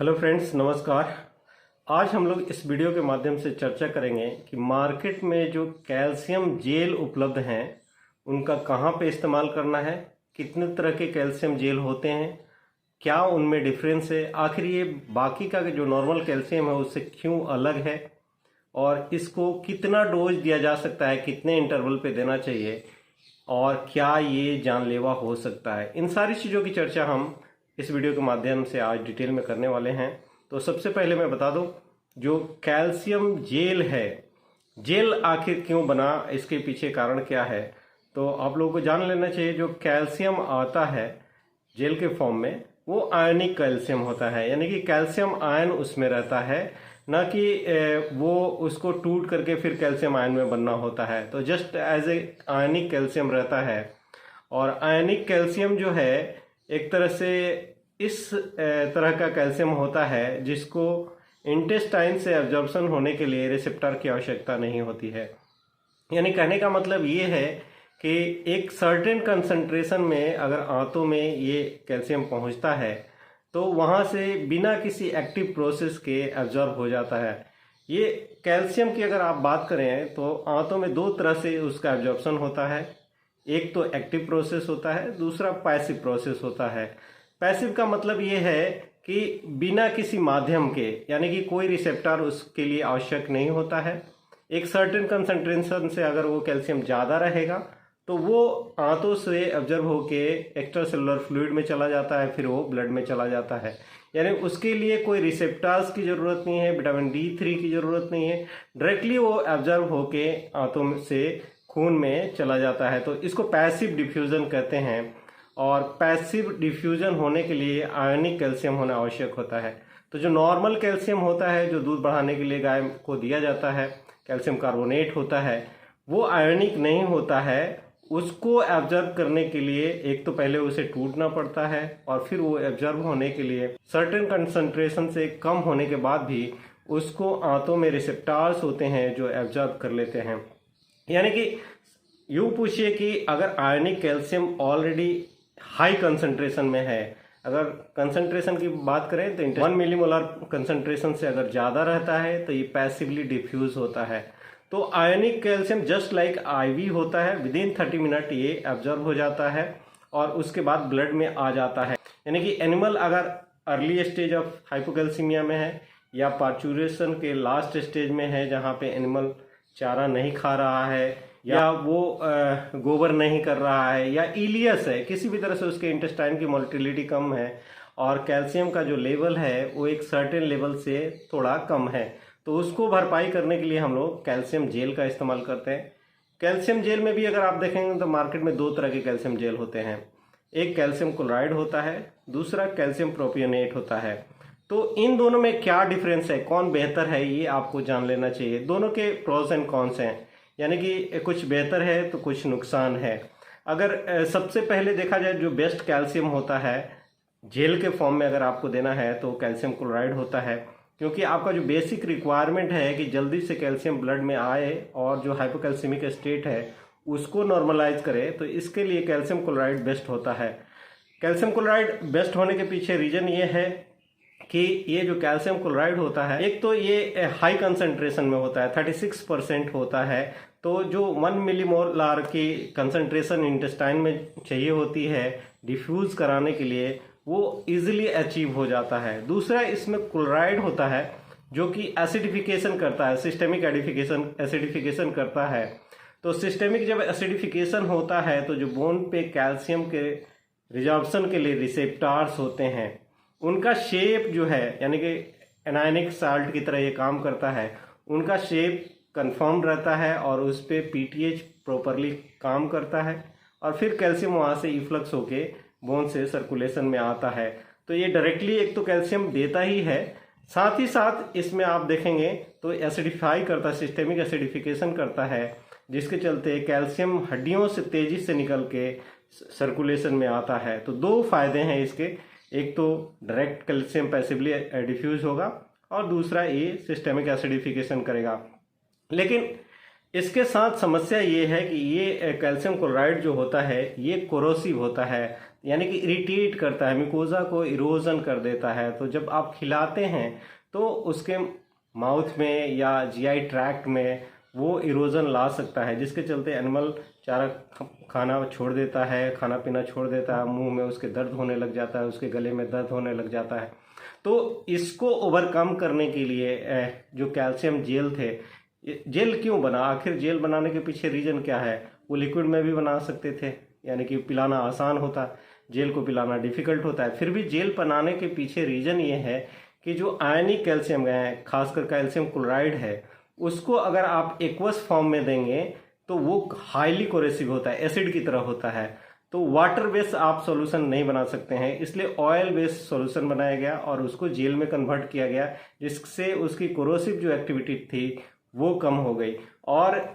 Hello friends, नमस्कार। आज हम लोग इस वीडियो के माध्यम से चर्चा करेंगे कि मार्केट में जो कैल्शियम जेल उपलब्ध हैं उनका कहाँ पे इस्तेमाल करना है, कितने तरह के कैल्शियम जेल होते हैं, क्या उनमें डिफरेंस है, आखिर ये बाकी का जो नॉर्मल कैल्शियम है उससे क्यों अलग है और इसको कितना डोज दिया जा सकता है, कितने इंटरवल पे देना चाहिए और क्या ये जानलेवा हो सकता है। इन सारी चीज़ों की चर्चा हम इस वीडियो के माध्यम से आज डिटेल में करने वाले हैं। तो सबसे पहले मैं बता दूं, जो कैल्शियम जेल है, जेल आखिर क्यों बना, इसके पीछे कारण क्या है, तो आप लोगों को जान लेना चाहिए। जो कैल्शियम आता है जेल के फॉर्म में वो आयनिक कैल्शियम होता है, यानी कि कैल्शियम आयन उसमें रहता है, ना कि वो उसको टूट करके फिर कैल्शियम आयन में बनना होता है। तो just as a ionic calcium रहता है। और आयनिक कैल्शियम जो है एक तरह से इस तरह का कैल्शियम होता है जिसको इंटेस्टाइन से एब्जॉर्प्शन होने के लिए रिसेप्टर की आवश्यकता नहीं होती है। यानी कहने का मतलब ये है कि एक सर्टेन कंसंट्रेशन में अगर आंतों में ये कैल्शियम पहुंचता है तो वहां से बिना किसी एक्टिव प्रोसेस के एब्जॉर्ब हो जाता है। ये कैल्शियम की अगर आप बात करें तो आंतों में दो तरह से उसका एब्जॉर्प्शन होता है। एक तो एक्टिव प्रोसेस होता है, दूसरा पैसिव प्रोसेस होता है। पैसिव का मतलब ये है कि बिना किसी माध्यम के, यानी कि कोई रिसेप्टर उसके लिए आवश्यक नहीं होता है। एक सर्टेन कंसंट्रेशन से अगर वो कैल्शियम ज़्यादा रहेगा तो वो आंतों से ऑब्जर्व होके एक्स्ट्रा सेलुलर फ्लूइड में चला जाता है, फिर वो ब्लड में चला जाता है। यानी उसके लिए कोई रिसेप्टर्स की ज़रूरत नहीं है, विटामिन D3 की ज़रूरत नहीं है, डायरेक्टली वो ऑब्जर्व होके आंतों से खून में चला जाता है। तो इसको पैसिव डिफ्यूजन कहते हैं। और पैसिव डिफ्यूजन होने के लिए आयनिक कैल्शियम होना आवश्यक होता है। तो जो नॉर्मल कैल्शियम होता है जो दूध बढ़ाने के लिए गाय को दिया जाता है, कैल्शियम कार्बोनेट होता है, वो आयनिक नहीं होता है। उसको एब्जर्व करने के लिए एक तो पहले उसे टूटना पड़ता है और फिर वो एब्जर्व होने के लिए सर्टेन कंसंट्रेशन से कम होने के बाद भी उसको आंतों में रिसेप्टर्स होते हैं जो एब्जर्व कर लेते हैं। यानी कि यूँ पूछिए कि अगर आयनिक कैल्शियम ऑलरेडी हाई कंसंट्रेशन में है, अगर कंसंट्रेशन की बात करें तो 1 मिलीमोलर कंसंट्रेशन से अगर ज़्यादा रहता है तो ये पैसिवली डिफ्यूज होता है। तो आयनिक कैल्शियम जस्ट लाइक IV होता है, विद इन 30 मिनट ये एब्जॉर्ब हो जाता है और उसके बाद ब्लड में आ जाता है। यानी कि एनिमल अगर अर्ली स्टेज ऑफ हाइपोकैल्सीमिया में है या पार्चुरेशन के लास्ट स्टेज में है, जहाँ पे एनिमल चारा नहीं खा रहा है या वो गोबर नहीं कर रहा है या इलियस है, किसी भी तरह से उसके इंटेस्टाइन की मोटिलिटी कम है और कैल्शियम का जो लेवल है वो एक सर्टेन लेवल से थोड़ा कम है, तो उसको भरपाई करने के लिए हम लोग कैल्शियम जेल का इस्तेमाल करते हैं। कैल्शियम जेल में भी अगर आप देखेंगे तो मार्केट में दो तरह के कैल्शियम जेल होते हैं। एक कैल्शियम क्लोराइड होता है, दूसरा कैल्शियम प्रोपियोनेट होता है। तो इन दोनों में क्या डिफरेंस है, कौन बेहतर है, ये आपको जान लेना चाहिए। दोनों के प्रोस एंड कॉन्स हैं, यानी कि कुछ बेहतर है तो कुछ नुकसान है। अगर सबसे पहले देखा जाए जो बेस्ट कैल्शियम होता है जेल के फॉर्म में अगर आपको देना है तो कैल्शियम क्लोराइड होता है, क्योंकि आपका जो बेसिक रिक्वायरमेंट है कि जल्दी से कैल्शियम ब्लड में आए और जो हाइपोकैल्सीमिक स्टेट है उसको नॉर्मलाइज करे, तो इसके लिए कैल्शियम क्लोराइड बेस्ट होता है। कैल्शियम क्लोराइड बेस्ट होने के पीछे रीजन ये है कि ये जो कैल्शियम क्लोराइड होता है, एक तो ये हाई कंसंट्रेशन में होता है, 36% होता है। तो जो 1 मिलीमोलर की कंसंट्रेशन इंटेस्टाइन में चाहिए होती है डिफ्यूज कराने के लिए, वो इजीली अचीव हो जाता है। दूसरा इसमें क्लोराइड होता है जो कि एसिडिफिकेशन करता है, सिस्टेमिक एसिडिफिकेशन करता है। तो सिस्टेमिक जब एसिडिफिकेशन होता है तो जो बोन पे कैल्शियम के रिजॉर्प्शन के लिए रिसेप्टर्स होते हैं उनका शेप जो है, यानी कि एनायनिक साल्ट की तरह ये काम करता है, उनका शेप कंफर्म रहता है और उस पर PTH प्रॉपरली काम करता है और फिर कैल्शियम वहाँ से इफ्लक्स होके बोन से सर्कुलेशन में आता है। तो ये डायरेक्टली एक तो कैल्शियम देता ही है, साथ ही साथ इसमें आप देखेंगे तो एसिडिफाई करता है, सिस्टेमिक एसिडिफिकेशन करता है, जिसके चलते कैल्शियम हड्डियों से तेजी से निकल के सर्कुलेशन में आता है। तो दो फायदे हैं इसके, एक तो डायरेक्ट कैल्शियम पैसिवली डिफ्यूज होगा और दूसरा ये सिस्टेमिक एसिडिफिकेशन करेगा। लेकिन इसके साथ समस्या ये है कि ये कैल्शियम क्लोराइड जो होता है ये कोरोसिव होता है, यानी कि इरिटेट करता है, म्यूकोजा को इरोजन कर देता है। तो जब आप खिलाते हैं तो उसके माउथ में या जीआई ट्रैक्ट में वो इरोजन ला सकता है, जिसके चलते एनिमल चारा खाना छोड़ देता है, खाना पीना छोड़ देता है, मुंह में उसके दर्द होने लग जाता है, उसके गले में दर्द होने लग जाता है। तो इसको ओवरकम करने के लिए जो कैल्शियम जेल थे, जेल क्यों बना, आखिर जेल बनाने के पीछे रीजन क्या है? वो लिक्विड में भी बना सकते थे, यानी कि पिलाना आसान होता, जेल को पिलाना डिफिकल्ट होता है। फिर भी जेल बनाने के पीछे रीजन ये है कि जो आयनिक कैल्शियम है, खासकर कैल्शियम क्लोराइड है, उसको अगर आप एक्वस फॉर्म में देंगे तो वो हाईली कोरेसिव होता है, एसिड की तरह होता है। तो वाटर बेस्ड आप सॉल्यूशन नहीं बना सकते हैं, इसलिए ऑयल बेस्ड सॉल्यूशन बनाया गया और उसको जेल में कन्वर्ट किया गया, जिससे उसकी कोरोसिव जो एक्टिविटी थी वो कम हो गई। और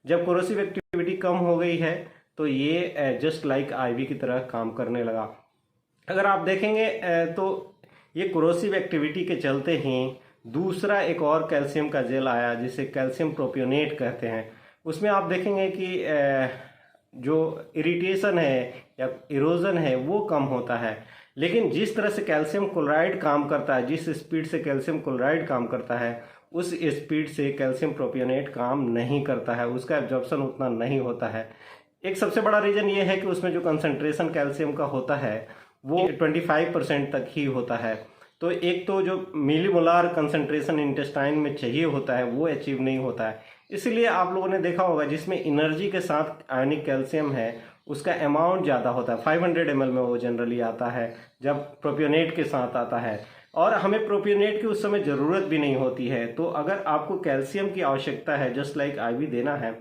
जब कोरोसिव एक्टिविटी कम हो गई है तो ये जस्ट लाइक आईवी की तरह काम करने लगा। अगर आप देखेंगे तो ये कोरोसिव एक्टिविटी के चलते ही दूसरा एक और कैल्शियम का जेल आया, जिसे कैल्शियम प्रोपियोनेट कहते हैं। उसमें आप देखेंगे कि जो इरिटेशन है या इरोजन है वो कम होता है। लेकिन जिस तरह से कैल्शियम क्लोराइड काम करता है, जिस स्पीड से कैल्शियम क्लोराइड काम करता है, उस स्पीड से कैल्शियम प्रोपियोनेट काम नहीं करता है, उसका एब्जॉर्प्शन उतना नहीं होता है। एक सबसे बड़ा रीजन ये है कि उसमें जो कंसंट्रेशन कैल्शियम का होता है वो 25% तक ही होता है। तो एक तो जो मिलीमोलार कंसंट्रेशन इंटेस्टाइन में चाहिए होता है वो अचीव नहीं होता है। इसलिए आप लोगों ने देखा होगा जिसमें एनर्जी के साथ आयनिक कैल्शियम है उसका अमाउंट ज़्यादा होता है, 500 ml में वो जनरली आता है जब प्रोपियोनेट के साथ आता है। और हमें प्रोपियोनेट की उस समय ज़रूरत भी नहीं होती है। तो अगर आपको कैल्शियम की आवश्यकता है, जस्ट लाइक आईवी देना है,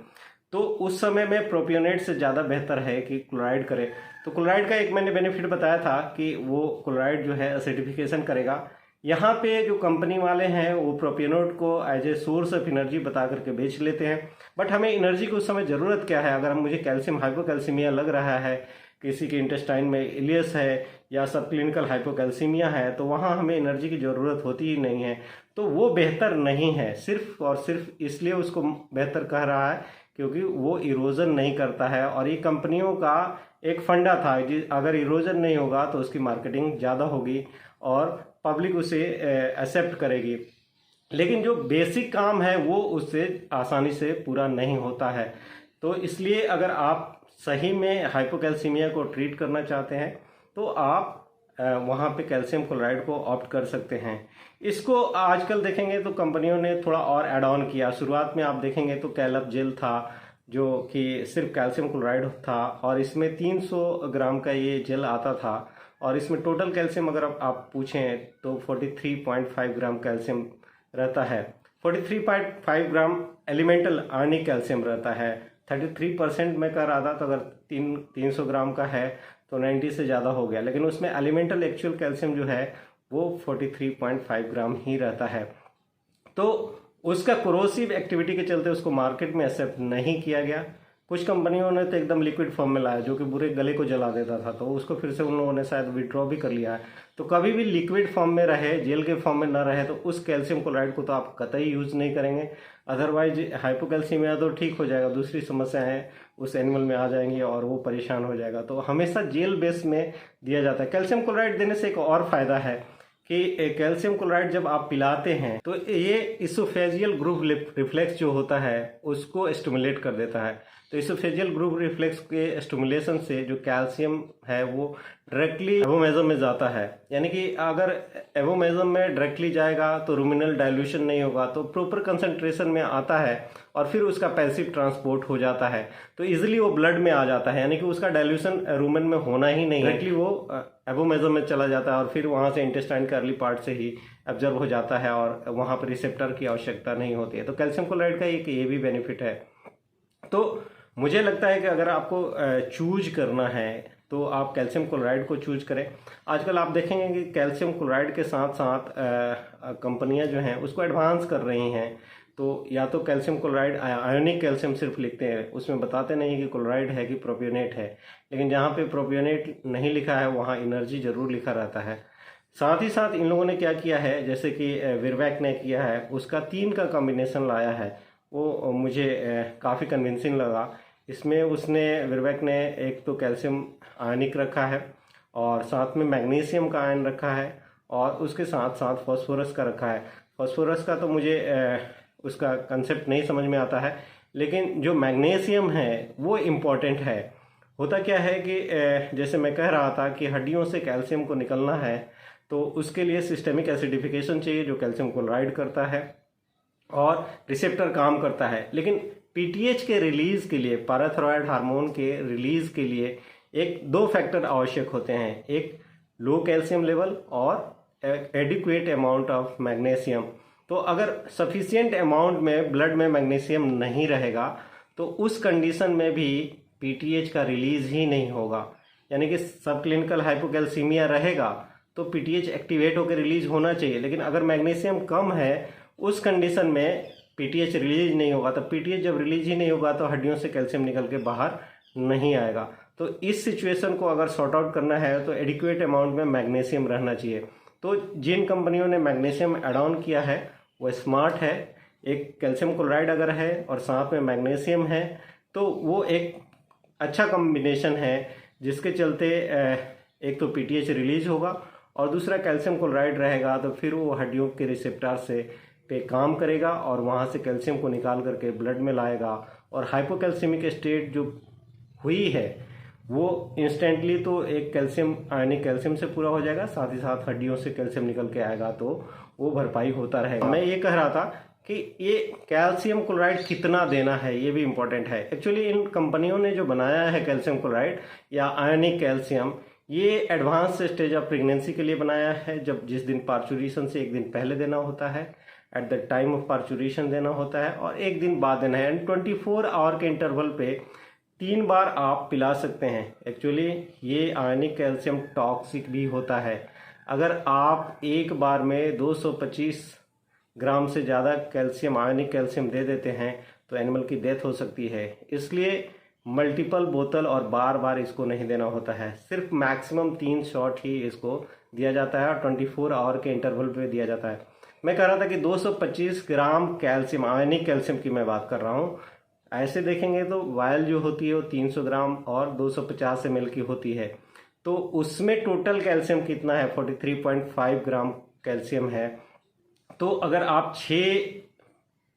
तो उस समय में प्रोपियोनेट से ज़्यादा बेहतर है कि क्लोराइड करें। तो क्लोराइड का एक मैंने बेनिफिट बताया था कि वो क्लोराइड जो है एसिडिफिकेशन करेगा। यहाँ पे जो कंपनी वाले हैं वो प्रोपियोनेट को as a source of energy बता करके बेच लेते हैं, बट हमें एनर्जी की उस समय ज़रूरत क्या है? अगर मुझे कैल्शियम हाइपोकैल्सीमिया लग रहा है, किसी के इंटेस्टाइन में इलियस है या सब क्लिनिकल हाइपोकैल्सीमिया है, तो वहाँ हमें एनर्जी की ज़रूरत होती ही नहीं है। तो वो बेहतर नहीं है, सिर्फ और सिर्फ इसलिए उसको बेहतर कह रहा है क्योंकि वो इरोजन नहीं करता है। और ये कंपनियों का एक फंडा था, अगर इरोजन नहीं होगा तो उसकी मार्केटिंग ज़्यादा होगी और पब्लिक उसे एक्सेप्ट करेगी। लेकिन जो बेसिक काम है वो उससे आसानी से पूरा नहीं होता है। तो इसलिए अगर आप सही में हाइपोकैल्सीमिया को ट्रीट करना चाहते हैं तो आप वहाँ पे कैल्शियम क्लोराइड को ऑप्ट कर सकते हैं। इसको आजकल देखेंगे तो कंपनियों ने थोड़ा और ऐड ऑन किया। शुरुआत में आप देखेंगे तो कैलप जेल था जो कि सिर्फ कैल्शियम क्लोराइड था और इसमें 300 ग्राम का ये जेल आता था और इसमें टोटल कैल्शियम अगर आप पूछें तो 43.5 ग्राम कैल्शियम रहता है। 43.5 ग्राम एलिमेंटल आयनिक कैल्शियम रहता है। 33% में कर रहा था, तो अगर 300 ग्राम का है तो 90 से ज़्यादा हो गया, लेकिन उसमें एलिमेंटल एक्चुअल कैल्शियम जो है वो 43.5 ग्राम ही रहता है। तो उसका कोरोसिव एक्टिविटी के चलते उसको मार्केट में एक्सेप्ट नहीं किया गया। कुछ कंपनियों ने तो एकदम लिक्विड फॉर्म में लाया जो कि पूरे गले को जला देता था, तो उसको फिर से उन लोगों ने शायद विड्रॉ भी कर लिया है। तो कभी भी लिक्विड फॉर्म में रहे, जेल के फॉर्म में ना रहे, तो उस कैल्शियम क्लोराइड को तो आप कतई यूज नहीं करेंगे। अदरवाइज हाइपोकैल्सीमिया तो ठीक हो जाएगा, दूसरी समस्याएं उस एनिमल में आ जाएंगी और वो परेशान हो जाएगा। तो हमेशा जेल बेस में दिया जाता है। कैल्शियम क्लोराइड देने से एक और फायदा है कि कैल्शियम क्लोराइड जब आप पिलाते हैं तो ये इसोफेजियल ग्रुव रिफ्लेक्स जो होता है उसको स्टिमुलेट कर देता है। तो इसोफेजियल ग्रुव रिफ्लेक्स के स्टिमुलेशन से जो कैल्शियम है वो डायरेक्टली एवोमेजम में जाता है। यानी कि अगर एवोमेजम में डायरेक्टली जाएगा तो रूमिनल डाइल्यूशन नहीं होगा, तो प्रॉपर कंसंट्रेशन में आता है और फिर उसका पैसिव ट्रांसपोर्ट हो जाता है, तो इजीली वो ब्लड में आ जाता है। यानी कि उसका डाइल्यूशन रूमेन में होना ही नहीं है, डायरेक्टली वो एवोमेजम में चला जाता है और फिर वहाँ से इंटेस्टाइन के अर्ली पार्ट से ही एब्जॉर्ब हो जाता है और वहाँ पर रिसेप्टर की आवश्यकता नहीं होती है। तो कैल्शियम क्लोराइड का एक ये भी बेनिफिट है। तो मुझे लगता है कि अगर आपको चूज करना है तो आप कैल्शियम क्लोराइड को चूज करें। आजकल आप देखेंगे कि कैल्शियम क्लोराइड के साथ साथ कंपनियां जो हैं उसको एडवांस कर रही हैं। तो या तो कैल्शियम क्लोराइड आयोनिक कैल्शियम सिर्फ लिखते हैं, उसमें बताते नहीं कि क्लोराइड है कि प्रोपियोनेट है, लेकिन जहाँ पे प्रोपियोनेट नहीं लिखा है वहाँ एनर्जी जरूर लिखा रहता है। साथ ही साथ इन लोगों ने क्या किया है, जैसे कि विरवैक ने किया है, उसका 3 का कॉम्बिनेशन लाया है, वो मुझे काफ़ी कन्विंसिंग लगा। इसमें उसने विरवैक ने एक तो कैल्शियम आयनिक रखा है और साथ में मैग्नीशियम का आयन रखा है और उसके साथ साथ फॉस्फोरस का रखा है। फॉस्फोरस का तो मुझे उसका कंसेप्ट नहीं समझ में आता है, लेकिन जो मैग्नीशियम है वो इम्पॉर्टेंट है। होता क्या है कि जैसे मैं कह रहा था कि हड्डियों से कैल्शियम को निकलना है तो उसके लिए सिस्टेमिक एसिडिफिकेशन चाहिए जो कैल्शियम क्लोराइड करता है और रिसेप्टर काम करता है। लेकिन पीटीएच के रिलीज के लिए, पैराथायरॉयड हार्मोन के रिलीज के लिए दो फैक्टर आवश्यक होते हैं, एक लो कैल्शियम लेवल और एडिक्वेट अमाउंट ऑफ मैग्नीशियम। तो अगर सफिशिएंट अमाउंट में ब्लड में मैग्नीशियम नहीं रहेगा तो उस कंडीशन में भी पीटीएच का रिलीज ही नहीं होगा, यानी कि सब क्लिनिकल हाइपोकैल्सीमिया रहेगा तो पीटीएच एक्टिवेट होकर रिलीज होना चाहिए। लेकिन अगर मैग्नीशियम कम है उस कंडीशन में पीटीएच रिलीज नहीं होगा, तो पीटीएच जब रिलीज ही नहीं होगा तो हड्डियों से कैल्शियम निकल के बाहर नहीं आएगा। तो इस सिचुएशन को अगर सॉर्ट आउट करना है तो एडिक्वेट अमाउंट में मैग्नीशियम रहना चाहिए। तो जिन कंपनियों ने मैग्नीशियम ऐड ऑन किया है वो स्मार्ट है। एक कैल्शियम क्लोराइड अगर है और साथ में मैग्नीशियम है तो वो एक अच्छा कॉम्बिनेशन है, जिसके चलते एक तो पीटीएच रिलीज होगा और दूसरा कैल्शियम क्लोराइड रहेगा तो फिर वो हड्डियों के रिसेप्टर से पे काम करेगा और वहाँ से कैल्शियम को निकाल करके ब्लड में लाएगा और हाइपोकैल्सीमिक स्टेट जो हुई है वो इंस्टेंटली तो एक कैल्शियम आयनिक कैल्शियम से पूरा हो जाएगा, साथ ही साथ हड्डियों से कैल्शियम निकल के आएगा तो वो भरपाई होता रहेगा। मैं ये कह रहा था कि ये कैल्शियम क्लोराइड कितना देना है ये भी इम्पोर्टेंट है। एक्चुअली इन कंपनियों ने जो बनाया है कैल्शियम क्लोराइड या आयनिक कैल्शियम, ये एडवांस स्टेज ऑफ प्रेगनेंसी के लिए बनाया है, जब जिस दिन पार्चुरेशन से एक दिन पहले देना होता है, at the time of parturition देना होता है और एक दिन बाद देना है। एंड 24 आवर के इंटरवल पे 3 बार आप पिला सकते हैं। एक्चुअली ये आयनिक कैल्शियम टॉक्सिक भी होता है। अगर आप एक बार में 225 ग्राम से ज़्यादा कैल्शियम आयनिक कैल्शियम दे देते हैं तो एनिमल की डेथ हो सकती है। इसलिए मल्टीपल बोतल और बार बार इसको नहीं देना होता है, सिर्फ मैक्सिमम 3 शॉट ही इसको दिया जाता है और 24 आवर के इंटरवल पे दिया जाता है। मैं कह रहा था कि 225 ग्राम कैल्शियम आयनिक कैल्शियम की मैं बात कर रहा हूँ। ऐसे देखेंगे तो वायल जो होती है वो 300 ग्राम और 250 ml की होती है, तो उसमें टोटल कैल्शियम कितना है 43.5 ग्राम कैल्शियम है। तो अगर आप 6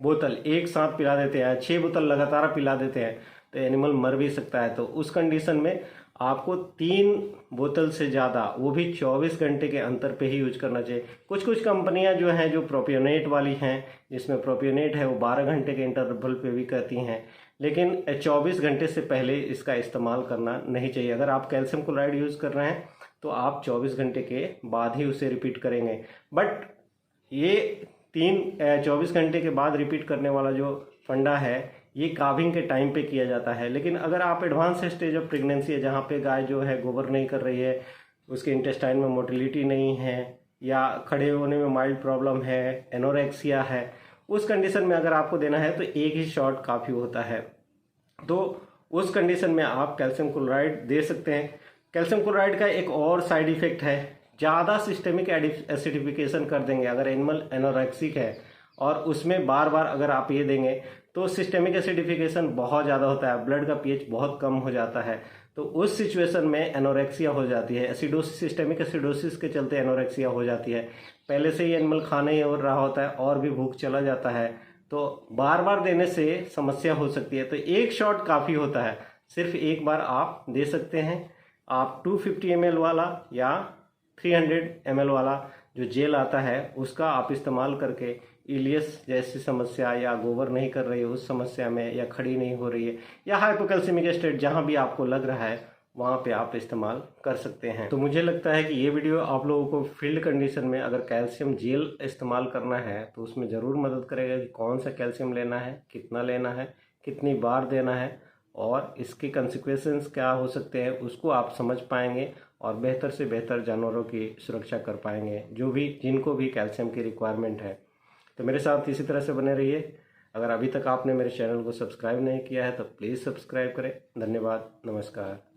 बोतल एक साथ पिला देते हैं, 6 बोतल लगातार पिला देते हैं तो एनिमल मर भी सकता है। तो उस कंडीशन में आपको 3 बोतल से ज़्यादा, वो भी 24 घंटे के अंतर पे ही यूज करना चाहिए। कुछ कंपनियां जो हैं जो प्रोपियोनेट वाली हैं, जिसमें प्रोपियोनेट है वो 12 घंटे के इंटरवल पे भी करती हैं, लेकिन 24 घंटे से पहले इसका इस्तेमाल करना नहीं चाहिए। अगर आप कैल्शियम क्लोराइड यूज़ कर रहे हैं तो आप 24 घंटे के बाद ही उसे रिपीट करेंगे। बट ये 24 घंटे के बाद रिपीट करने वाला जो फंडा है ये काविंग के टाइम पे किया जाता है। लेकिन अगर आप एडवांस स्टेज ऑफ प्रेगनेंसी है जहाँ पे गाय जो है गोबर नहीं कर रही है, उसके इंटेस्टाइन में मोटिलिटी नहीं है या खड़े होने में माइल्ड प्रॉब्लम है, एनोरेक्सिया है, उस कंडीशन में अगर आपको देना है तो एक ही शॉट काफ़ी होता है। तो उस कंडीशन में आप कैल्शियम क्लोराइड दे सकते हैं। कैल्शियम क्लोराइड का एक और साइड इफेक्ट है, ज़्यादा सिस्टेमिक एसिडिफिकेशन कर देंगे। अगर एनिमल एनोरेक्सिक है और उसमें बार बार अगर आप ये देंगे तो सिस्टेमिक एसिडिफिकेशन बहुत ज़्यादा होता है, ब्लड का पीएच बहुत कम हो जाता है, तो उस सिचुएशन में एनोरेक्सिया हो जाती है। एसिडोसिस, सिस्टेमिक एसिडोसिस के चलते एनोरेक्सिया हो जाती है। पहले से ही एनिमल खाना ही हो रहा होता है और भी भूख चला जाता है, तो बार बार देने से समस्या हो सकती है। तो एक शॉट काफ़ी होता है, सिर्फ एक बार आप दे सकते हैं। आप 250 ml वाला या 300 ml वाला जो जेल आता है उसका आप इस्तेमाल करके इलियस जैसी समस्या या गोबर नहीं कर रही है उस समस्या में, या खड़ी नहीं हो रही है, या हाइपोकैल्सीमिक स्टेट जहां भी आपको लग रहा है वहां पे आप इस्तेमाल कर सकते हैं। तो मुझे लगता है कि ये वीडियो आप लोगों को फील्ड कंडीशन में अगर कैल्शियम जेल इस्तेमाल करना है तो उसमें ज़रूर मदद करेगा कि कौन सा कैल्शियम लेना है, कितना लेना है, कितनी बार देना है और इसके कंसिक्वेंसेस क्या हो सकते हैं उसको आप समझ पाएंगे और बेहतर से बेहतर जानवरों की सुरक्षा कर पाएंगे जिनको भी कैल्शियम की रिक्वायरमेंट है। तो मेरे साथ इसी तरह से बने रहिए। अगर अभी तक आपने मेरे चैनल को सब्सक्राइब नहीं किया है तो प्लीज़ सब्सक्राइब करें। धन्यवाद, नमस्कार।